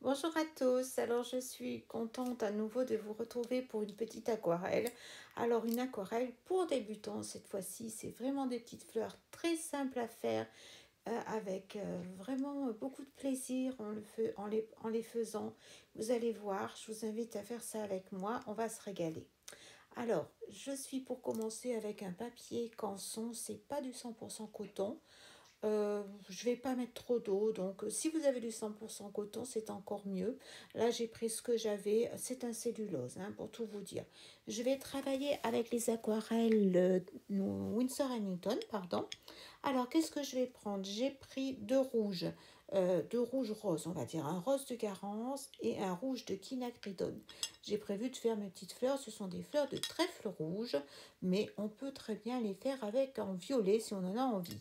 Bonjour à tous, alors je suis contente à nouveau de vous retrouver pour une petite aquarelle. Alors une aquarelle pour débutants cette fois-ci, c'est vraiment des petites fleurs très simples à faire avec vraiment beaucoup de plaisir en les faisant. Vous allez voir, je vous invite à faire ça avec moi, on va se régaler. Alors, je suis pour commencer avec un papier canson, c'est pas du 100% coton. Je vais pas mettre trop d'eau, donc si vous avez du 100% coton, c'est encore mieux. Là, j'ai pris ce que j'avais, c'est un cellulose, hein, pour tout vous dire. Je vais travailler avec les aquarelles Winsor & Newton, pardon. Alors, qu'est-ce que je vais prendre? J'ai pris deux rouges roses, on va dire, un rose de Garance et un rouge de quinacridone. J'ai prévu de faire mes petites fleurs, ce sont des fleurs de trèfle rouge, mais on peut très bien les faire avec en violet si on en a envie.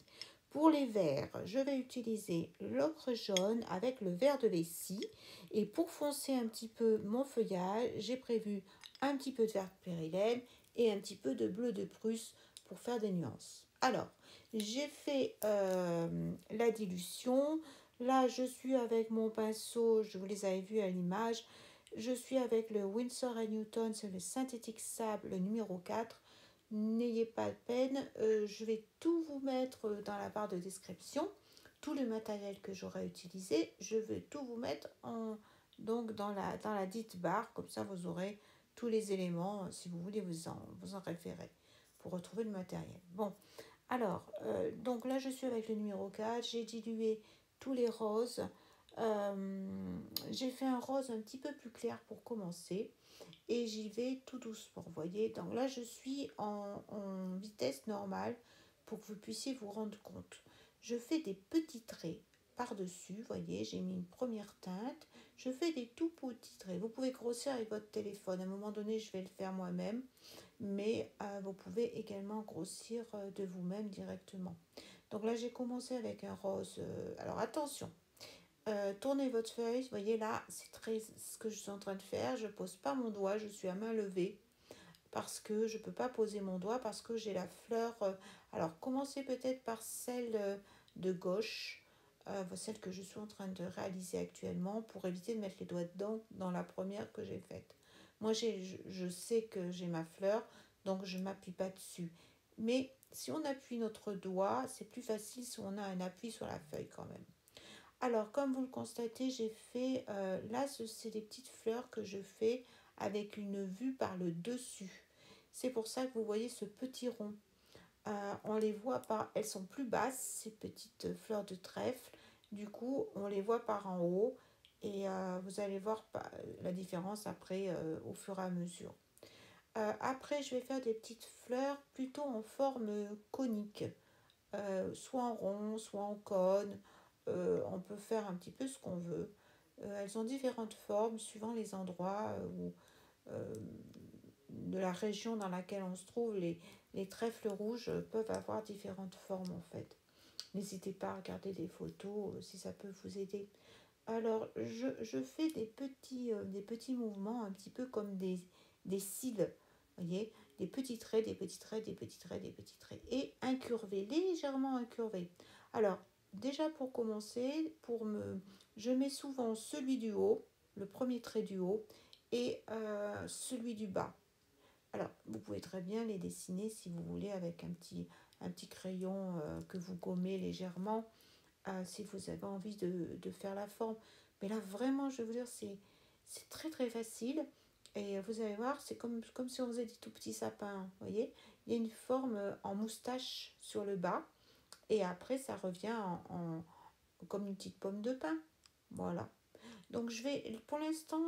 Pour les verts, je vais utiliser l'ocre jaune avec le vert de vessie. Et pour foncer un petit peu mon feuillage, j'ai prévu un petit peu de vert périlène et un petit peu de bleu de Prusse pour faire des nuances. Alors, j'ai fait la dilution. Là, je suis avec mon pinceau, je vous les avais vus à l'image. Je suis avec le Winsor & Newton, c'est le synthétique sable numéro 4. N'ayez pas de peine, je vais tout vous mettre dans la barre de description. Tout le matériel que j'aurai utilisé, je vais tout vous mettre donc dans la dite barre. Comme ça, vous aurez tous les éléments, si vous voulez vous en référer pour retrouver le matériel. Bon, alors, donc là, je suis avec le numéro 4. J'ai dilué tous les roses. J'ai fait un rose un petit peu plus clair pour commencer et j'y vais tout doucement, vous voyez. Donc là, je suis en vitesse normale pour que vous puissiez vous rendre compte. Je fais des petits traits par-dessus, vous voyez, j'ai mis une première teinte. Je fais des tout petits traits. Vous pouvez grossir avec votre téléphone. À un moment donné, je vais le faire moi-même, mais vous pouvez également grossir de vous-même directement. Donc là, j'ai commencé avec un rose. Alors attention, tournez votre feuille, vous voyez là, c'est très ce que je suis en train de faire. Je pose pas mon doigt, je suis à main levée parce que je peux pas poser mon doigt parce que j'ai la fleur. Alors commencez peut-être par celle de gauche, celle que je suis en train de réaliser actuellement pour éviter de mettre les doigts dedans dans la première que j'ai faite. Moi, je sais que j'ai ma fleur, donc je m'appuie pas dessus. Mais si on appuie notre doigt, c'est plus facile si on a un appui sur la feuille quand même. Alors, comme vous le constatez, j'ai fait, là, c'est des petites fleurs que je fais avec une vue par le dessus. C'est pour ça que vous voyez ce petit rond. On les voit par, elles sont plus basses, ces petites fleurs de trèfle. Du coup, on les voit par en haut et vous allez voir la différence après au fur et à mesure. Après, je vais faire des petites fleurs plutôt en forme conique, soit en rond, soit en cône. On peut faire un petit peu ce qu'on veut. Elles ont différentes formes suivant les endroits où, euh, de la région dans laquelle on se trouve. Les trèfles rouges peuvent avoir différentes formes en fait. N'hésitez pas à regarder des photos si ça peut vous aider. Alors, je fais des petits mouvements un petit peu comme des cils. Vous voyez, des petits traits, des petits traits, des petits traits, des petits traits. Et incurvé, légèrement incurvé. Alors, déjà pour commencer, je mets souvent celui du haut, le premier trait du haut, et celui du bas. Alors, vous pouvez très bien les dessiner si vous voulez avec un petit crayon que vous gommez légèrement si vous avez envie de faire la forme. Mais là, vraiment, je vais vous dire, c'est très très facile. Et vous allez voir, c'est comme si on faisait des tout petits sapins. Vous voyez, il y a une forme en moustache sur le bas. Et après, ça revient comme une petite pomme de pin. Voilà. Donc, pour l'instant,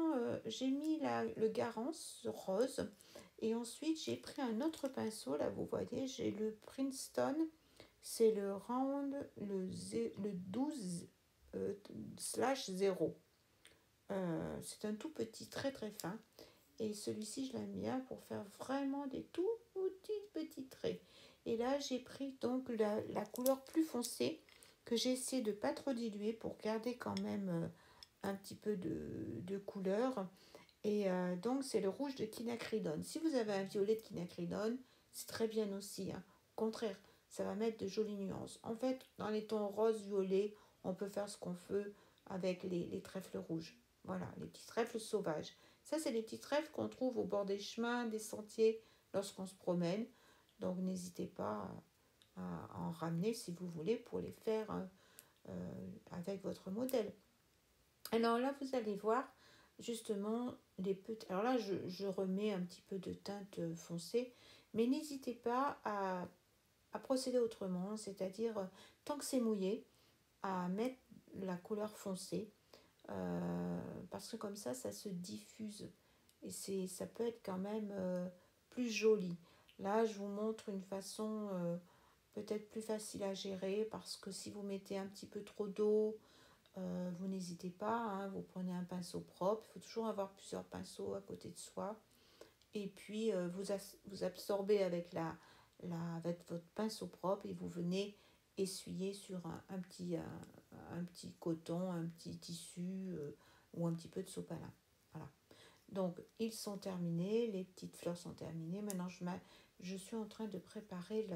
j'ai mis le Garance rose. Et ensuite, j'ai pris un autre pinceau. Là, vous voyez, j'ai le Princeton. C'est le round, le 12 slash 0. C'est un tout petit, très très fin. Et celui-ci, je l'aime bien pour faire vraiment des tout petits traits. Et là, j'ai pris donc la couleur plus foncée que j'ai essayé de ne pas trop diluer pour garder quand même un petit peu de couleur. Et donc, c'est le rouge de quinacridone. Si vous avez un violet de quinacridone, c'est très bien aussi, hein. Au contraire, ça va mettre de jolies nuances. En fait, dans les tons rose, violet, on peut faire ce qu'on veut avec les trèfles rouges. Voilà, les petits trèfles sauvages. Ça, c'est les petits trèfles qu'on trouve au bord des chemins, des sentiers, lorsqu'on se promène. Donc, n'hésitez pas à en ramener si vous voulez pour les faire avec votre modèle. Alors là, vous allez voir justement les petits... Alors là, je remets un petit peu de teinte foncée, mais n'hésitez pas à procéder autrement, c'est-à-dire, tant que c'est mouillé, à mettre la couleur foncée, parce que comme ça se diffuse et ça peut être quand même plus joli. Là, je vous montre une façon peut-être plus facile à gérer, parce que si vous mettez un petit peu trop d'eau, vous n'hésitez pas, hein, vous prenez un pinceau propre. Il faut toujours avoir plusieurs pinceaux à côté de soi. Et puis, vous absorbez avec votre pinceau propre et vous venez essuyer sur un petit coton, un petit tissu ou un petit peu de sopalin. Voilà. Donc, ils sont terminés, les petites fleurs sont terminées. Maintenant, je suis en train de préparer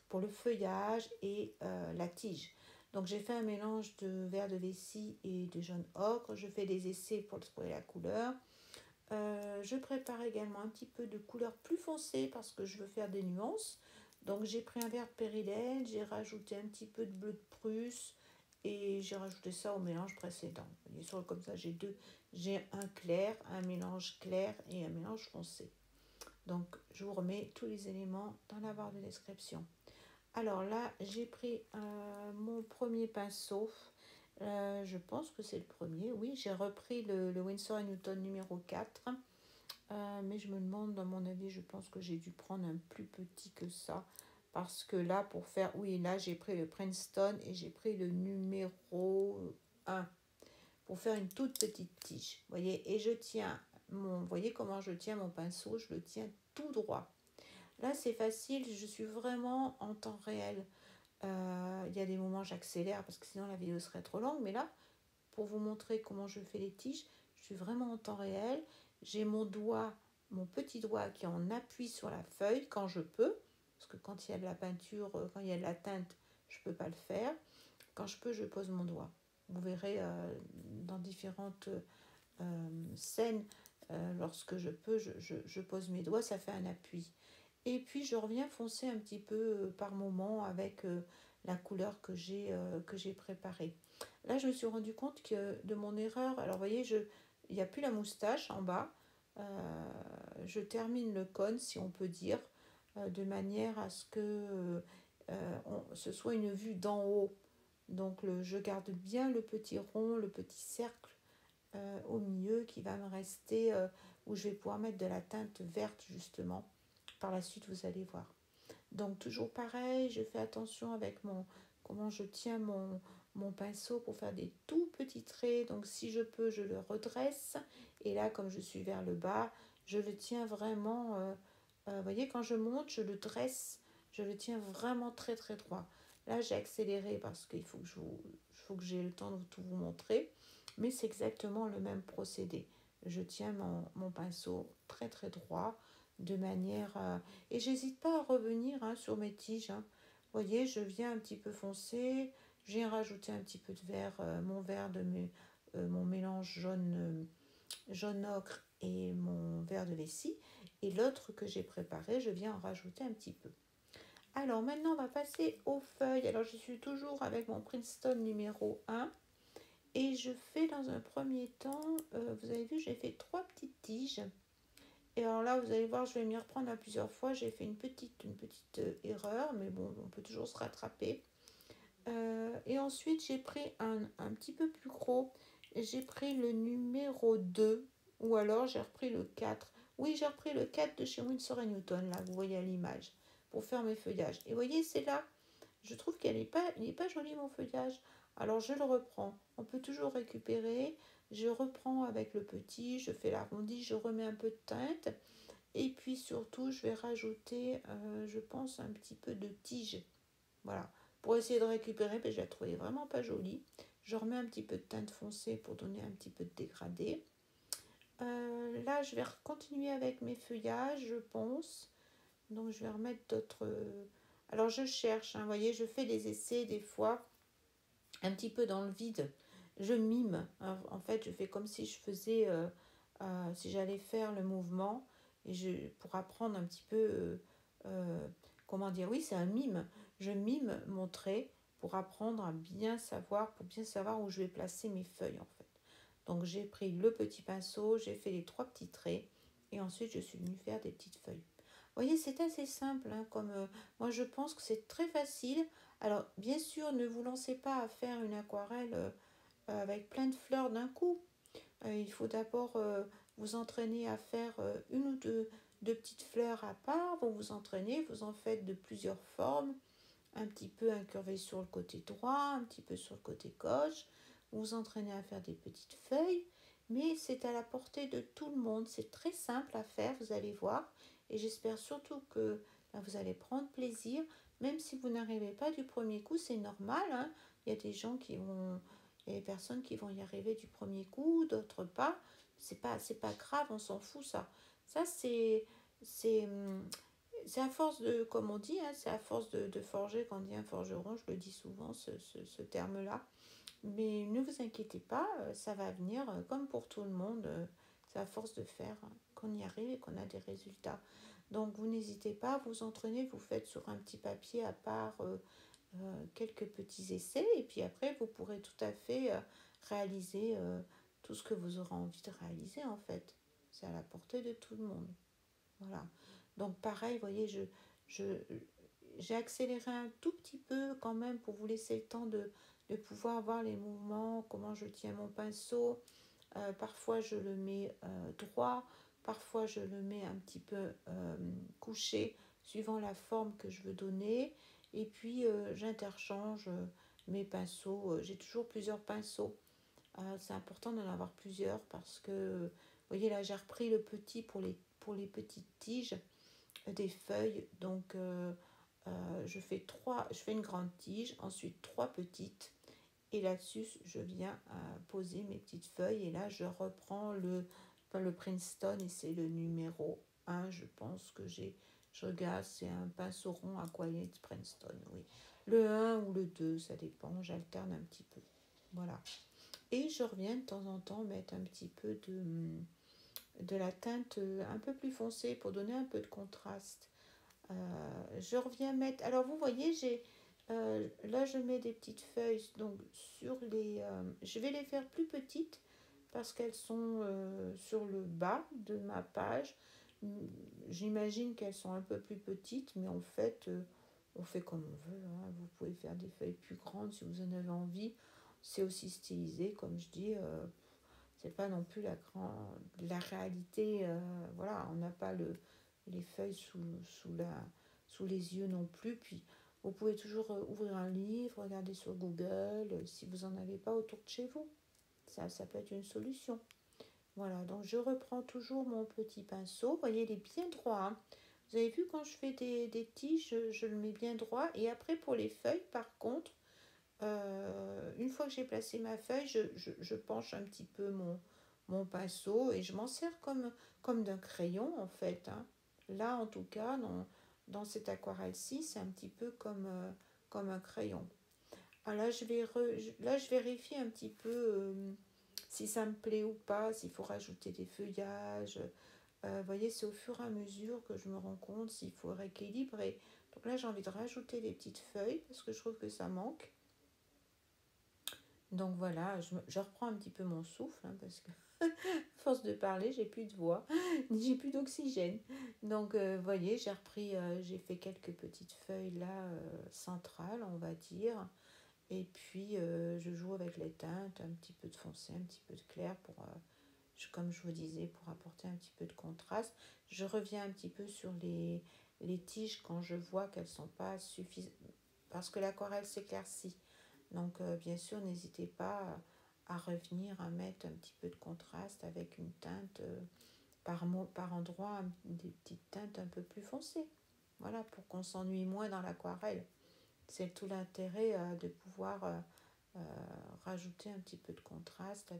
pour le feuillage et la tige. Donc, j'ai fait un mélange de vert de vessie et de jaune ocre. Je fais des essais pour trouver la couleur. Je prépare également un petit peu de couleur plus foncée parce que je veux faire des nuances. Donc, j'ai pris un vert de péridène, j'ai rajouté un petit peu de bleu de Prusse et j'ai rajouté ça au mélange précédent. Vous voyez, comme ça, j'ai un clair, un mélange clair et un mélange foncé. Donc, je vous remets tous les éléments dans la barre de description. Alors là, j'ai pris mon premier pinceau. Je pense que c'est le premier. Oui, j'ai repris le Winsor & Newton numéro 4. Mais je me demande, dans mon avis, je pense que j'ai dû prendre un plus petit que ça. Parce que là, pour faire... Oui, là, j'ai pris le Princeton et j'ai pris le numéro 1. Pour faire une toute petite tige. Vous voyez, et je tiens vous voyez comment je tiens mon pinceau, je le tiens tout droit. Là, c'est facile, je suis vraiment en temps réel. Il y a des moments j'accélère parce que sinon la vidéo serait trop longue, mais là, pour vous montrer comment je fais les tiges, je suis vraiment en temps réel. J'ai mon petit doigt qui est en appui sur la feuille quand je peux, parce que quand il y a de la peinture, quand il y a de la teinte, je ne peux pas le faire. Quand je peux, je pose mon doigt. Vous verrez dans différentes scènes, lorsque je peux, je pose mes doigts, ça fait un appui. Et puis je reviens foncer un petit peu par moment avec la couleur que j'ai préparée. Là, je me suis rendu compte de mon erreur. Alors, vous voyez, il n'y a plus la moustache en bas. Je termine le cône, si on peut dire, de manière à ce que ce soit une vue d'en haut. Donc, je garde bien le petit rond, le petit cercle au milieu qui va me rester, où je vais pouvoir mettre de la teinte verte, justement. Par la suite, vous allez voir. Donc, toujours pareil, je fais attention avec comment je tiens mon pinceau pour faire des tout petits traits. Donc, si je peux, je le redresse. Et là, comme je suis vers le bas, je le tiens vraiment... vous voyez, quand je monte, je le dresse. Je le tiens vraiment très, très droit. Là, j'ai accéléré parce qu'il faut que j'ai le temps de tout vous montrer. Mais c'est exactement le même procédé. Je tiens mon pinceau très, très droit de manière... et j'hésite pas à revenir sur mes tiges. Vous voyez, je viens un petit peu foncer. J'ai rajouté un petit peu de vert, mon vert mon mélange jaune ocre et mon vert de vessie. Et l'autre que j'ai préparé, je viens en rajouter un petit peu. Alors maintenant, on va passer aux feuilles. Alors je suis toujours avec mon Princeton numéro 1. Et je fais dans un premier temps, vous avez vu, j'ai fait 3 petites tiges. Et alors là, vous allez voir, je vais m'y reprendre à plusieurs fois. J'ai fait une petite erreur, mais bon, on peut toujours se rattraper. Et ensuite, j'ai pris un petit peu plus gros. J'ai pris le numéro 2, ou alors j'ai repris le 4. Oui, j'ai repris le 4 de chez Winsor & Newton, là, vous voyez à l'image, pour faire mes feuillages. Et vous voyez, c'est là, je trouve qu'il n'est pas joli mon feuillage. Alors, je le reprends. On peut toujours récupérer. Je reprends avec le petit, je fais l'arrondi, je remets un peu de teinte. Et puis surtout, je vais rajouter, je pense, un petit peu de tige. Voilà. Pour essayer de récupérer, mais je la trouvais vraiment pas jolie. Je remets un petit peu de teinte foncée pour donner un petit peu de dégradé. Là, je vais continuer avec mes feuillages, je pense. Donc, je vais remettre d'autres... Alors, je cherche, vous voyez, je fais des essais des fois. un petit peu dans le vide. Je mime. En fait, je fais comme si je faisais, si j'allais faire le mouvement, pour apprendre un petit peu, comment dire, oui, c'est un mime. Je mime mon trait pour apprendre à bien savoir, pour bien savoir où je vais placer mes feuilles, en fait. Donc, j'ai pris le petit pinceau, j'ai fait les 3 petits traits, et ensuite, je suis venue faire des petites feuilles. Vous voyez, c'est assez simple, hein, moi je pense que c'est très facile. Alors, bien sûr, ne vous lancez pas à faire une aquarelle avec plein de fleurs d'un coup. Il faut d'abord vous entraîner à faire une ou deux petites fleurs à part. Vous vous entraînez, vous en faites de plusieurs formes, un petit peu incurvé sur le côté droit, un petit peu sur le côté gauche. Vous vous entraînez à faire des petites feuilles, mais c'est à la portée de tout le monde. C'est très simple à faire, vous allez voir. Et j'espère surtout que vous allez prendre plaisir, même si vous n'arrivez pas du premier coup, c'est normal, hein. Il y a des gens qui vont, il y a des personnes qui vont y arriver du premier coup, d'autres pas. C'est pas grave, on s'en fout ça. Ça c'est c'est à force de, comme on dit, hein, c'est à force de forger qu'on dit un forgeron, je le dis souvent ce terme-là. Mais ne vous inquiétez pas, ça va venir comme pour tout le monde. C'est à force de faire qu'on y arrive et qu'on a des résultats. Donc vous n'hésitez pas à vous entraîner, vous faites sur un petit papier à part quelques petits essais et puis après vous pourrez tout à fait réaliser tout ce que vous aurez envie de réaliser en fait. C'est à la portée de tout le monde. Voilà. Donc pareil, vous voyez, je, j'ai accéléré un tout petit peu quand même pour vous laisser le temps de pouvoir voir les mouvements, comment je tiens mon pinceau. Parfois je le mets droit, parfois je le mets un petit peu couché, suivant la forme que je veux donner. Et puis j'interchange mes pinceaux. J'ai toujours plusieurs pinceaux. C'est important d'en avoir plusieurs parce que, vous voyez là, j'ai repris le petit pour les petites tiges des feuilles. Donc, je fais une grande tige, ensuite 3 petites. Et là-dessus, je viens poser mes petites feuilles. Et là, je reprends le Princeton et c'est le numéro 1, je pense que j'ai. Je regarde, c'est un pinceau rond Aquarite Princeton, oui. Le 1 ou le 2, ça dépend, j'alterne un petit peu. Voilà. Et je reviens de temps en temps mettre un petit peu de la teinte un peu plus foncée pour donner un peu de contraste. Je reviens mettre. Alors vous voyez, là je mets des petites feuilles. Donc je vais les faire plus petites parce qu'elles sont sur le bas de ma page. J'imagine qu'elles sont un peu plus petites, mais en fait, on fait comme on veut, hein. Vous pouvez faire des feuilles plus grandes si vous en avez envie. C'est aussi stylisé, comme je dis. C'est pas non plus la réalité. Voilà, on n'a pas les feuilles sous les yeux non plus. Puis vous pouvez toujours ouvrir un livre, regarder sur Google, si vous n'en avez pas autour de chez vous. Ça peut être une solution. Voilà, donc je reprends toujours mon petit pinceau. Vous voyez, il est bien droit, hein. Vous avez vu quand je fais des tiges, je le mets bien droit. Et après, pour les feuilles, par contre, une fois que j'ai placé ma feuille, je penche un petit peu mon pinceau et je m'en sers comme d'un crayon en fait, hein. Là, en tout cas, dans cette aquarelle-ci, c'est un petit peu comme un crayon. Ah, là, là, je vérifie un petit peu si ça me plaît ou pas, s'il faut rajouter des feuillages. Vous voyez, c'est au fur et à mesure que je me rends compte s'il faut rééquilibrer. Donc là, j'ai envie de rajouter des petites feuilles parce que je trouve que ça manque. Donc voilà, je reprends un petit peu mon souffle, hein, parce que à force de parler, j'ai plus de voix, j'ai plus d'oxygène. Donc vous voyez, j'ai fait quelques petites feuilles là, centrales, on va dire. Et puis je joue avec les teintes, un petit peu de foncé, un petit peu de clair comme je vous disais, pour apporter un petit peu de contraste. Je reviens un petit peu sur les tiges quand je vois qu'elles ne sont pas suffisantes, parce que l'aquarelle s'éclaircit. Donc, bien sûr, n'hésitez pas à revenir, à mettre un petit peu de contraste avec une teinte par endroit, des petites teintes un peu plus foncées. Voilà, pour qu'on s'ennuie moins dans l'aquarelle. C'est tout l'intérêt de pouvoir euh, rajouter un petit peu de contraste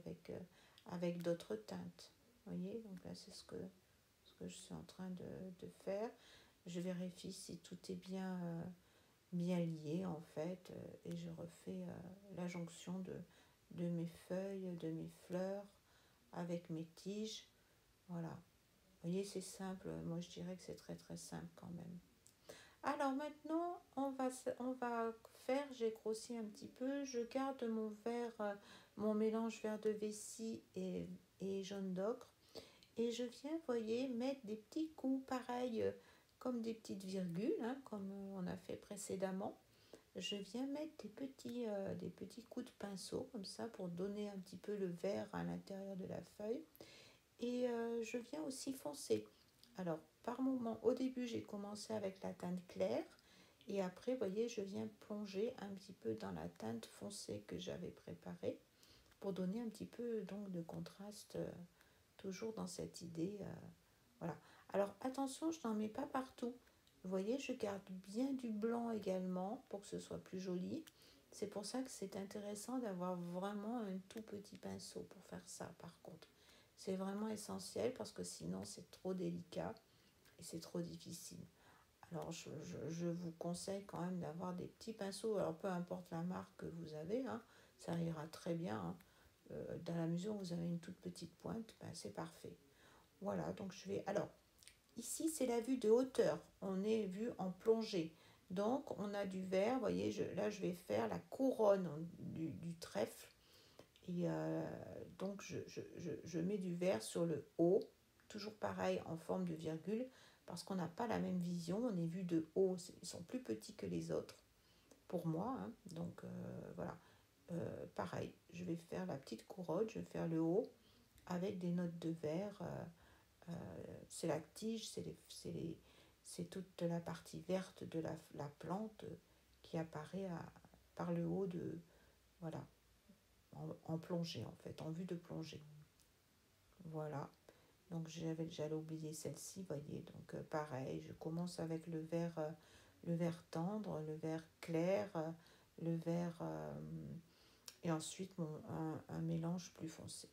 avec d'autres teintes. Vous voyez, donc là, c'est ce que je suis en train de faire. Je vérifie si tout est bien bien lié en fait, et je refais la jonction de mes feuilles, de mes fleurs avec mes tiges. Voilà. Vous voyez, c'est simple. Moi, je dirais que c'est très très simple quand même. Alors maintenant, on va faire, j'ai grossi un petit peu, je garde mon verre, mon mélange vert de vessie et jaune d'ocre. Et je viens, vous voyez, mettre des petits coups pareils, comme des petites virgules, hein, comme on a fait précédemment. Je viens mettre des petits coups de pinceau, comme ça, pour donner un petit peu le vert à l'intérieur de la feuille. Et je viens aussi foncer. Alors, par moment, au début, j'ai commencé avec la teinte claire. Et après, vous voyez, je viens plonger un petit peu dans la teinte foncée que j'avais préparée pour donner un petit peu donc de contraste, toujours dans cette idée. Voilà. Alors, attention, je n'en mets pas partout. Vous voyez, je garde bien du blanc également pour que ce soit plus joli. C'est pour ça que c'est intéressant d'avoir vraiment un tout petit pinceau pour faire ça, par contre. C'est vraiment essentiel parce que sinon c'est trop délicat et c'est trop difficile. Alors je vous conseille quand même d'avoir des petits pinceaux, alors peu importe la marque que vous avez, hein, ça ira très bien. Hein. Dans la mesure où vous avez une toute petite pointe, ben, c'est parfait. Voilà, donc je vais... Alors, ici c'est la vue de hauteur, on est vu en plongée. Donc on a du vert, vous voyez, là je vais faire la couronne du trèfle. Et donc, je mets du vert sur le haut, toujours pareil en forme de virgule, parce qu'on n'a pas la même vision. On est vu de haut, ils sont plus petits que les autres, pour moi. Hein. Donc, voilà. Pareil, je vais faire la petite couronne, je vais faire le haut avec des notes de vert. C'est la tige, c'est toute la partie verte de la plante qui apparaît par le haut de... Voilà, en plongée en fait, en vue de plongée. Voilà, donc j'allais oublier celle-ci, voyez, donc pareil, je commence avec le vert tendre, le vert clair, le vert, et ensuite un mélange plus foncé.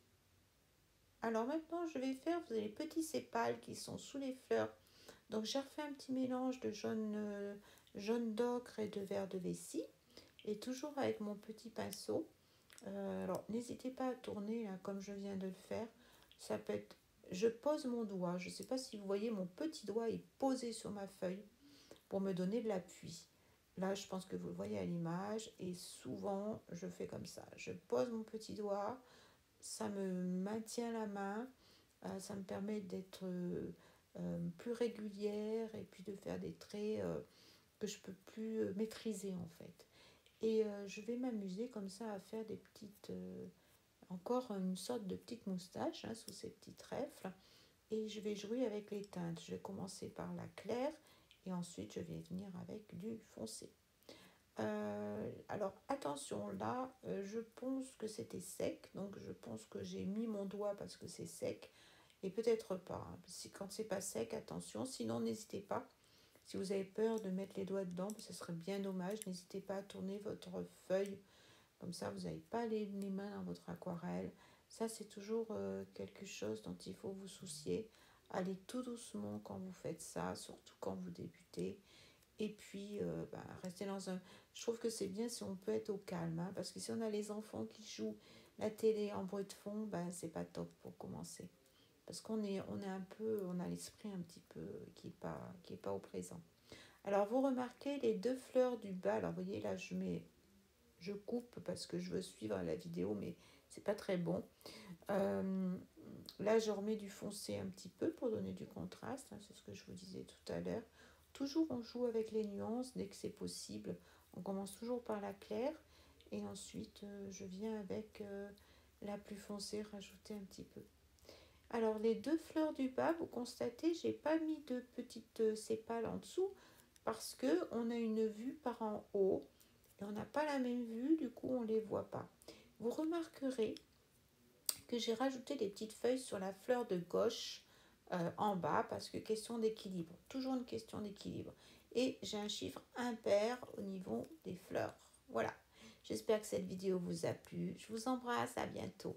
Alors maintenant, je vais faire, vous avez les petits sépales qui sont sous les fleurs. Donc j'ai refait un petit mélange de jaune d'ocre et de vert de vessie, et toujours avec mon petit pinceau. Alors, n'hésitez pas à tourner hein, comme je viens de le faire. Ça peut être... Je pose mon doigt. Je ne sais pas si vous voyez, mon petit doigt est posé sur ma feuille pour me donner de l'appui. Là, je pense que vous le voyez à l'image. Et souvent, je fais comme ça. Je pose mon petit doigt. Ça me maintient la main. Ça me permet d'être plus régulière et puis de faire des traits que je peux plus maîtriser en fait. Et je vais m'amuser comme ça à faire des petites... encore une sorte de petite moustache hein, sous ces petits trèfles. Et je vais jouer avec les teintes. Je vais commencer par la claire et ensuite je vais venir avec du foncé. Alors attention, là, je pense que c'était sec. Donc je pense que j'ai mis mon doigt parce que c'est sec. Et peut-être pas. Hein. Quand c'est pas sec, attention. Sinon, n'hésitez pas. Si vous avez peur de mettre les doigts dedans, ce serait bien dommage. N'hésitez pas à tourner votre feuille. Comme ça, vous n'avez pas les mains dans votre aquarelle. Ça, c'est toujours quelque chose dont il faut vous soucier. Allez tout doucement quand vous faites ça, surtout quand vous débutez. Et puis, restez dans un... Je trouve que c'est bien si on peut être au calme. Hein, parce que si on a les enfants qui jouent la télé en bruit de fond, c'est pas top pour commencer. Parce on est un peu... On a l'esprit un petit peu qui est pas au présent. Alors, vous remarquez les deux fleurs du bas. Alors, vous voyez, là, je coupe parce que je veux suivre la vidéo, mais c'est pas très bon. Là, je remets du foncé un petit peu pour donner du contraste. Hein, c'est ce que je vous disais tout à l'heure. Toujours, on joue avec les nuances dès que c'est possible. On commence toujours par la claire et ensuite, je viens avec la plus foncée rajouter un petit peu. Alors, les deux fleurs du bas, vous constatez, j'ai pas mis de petites sépales en dessous parce que on a une vue par en haut. Et on n'a pas la même vue, du coup on ne les voit pas. Vous remarquerez que j'ai rajouté des petites feuilles sur la fleur de gauche en bas parce que question d'équilibre, toujours une question d'équilibre. Et j'ai un chiffre impair au niveau des fleurs. Voilà, j'espère que cette vidéo vous a plu. Je vous embrasse, à bientôt.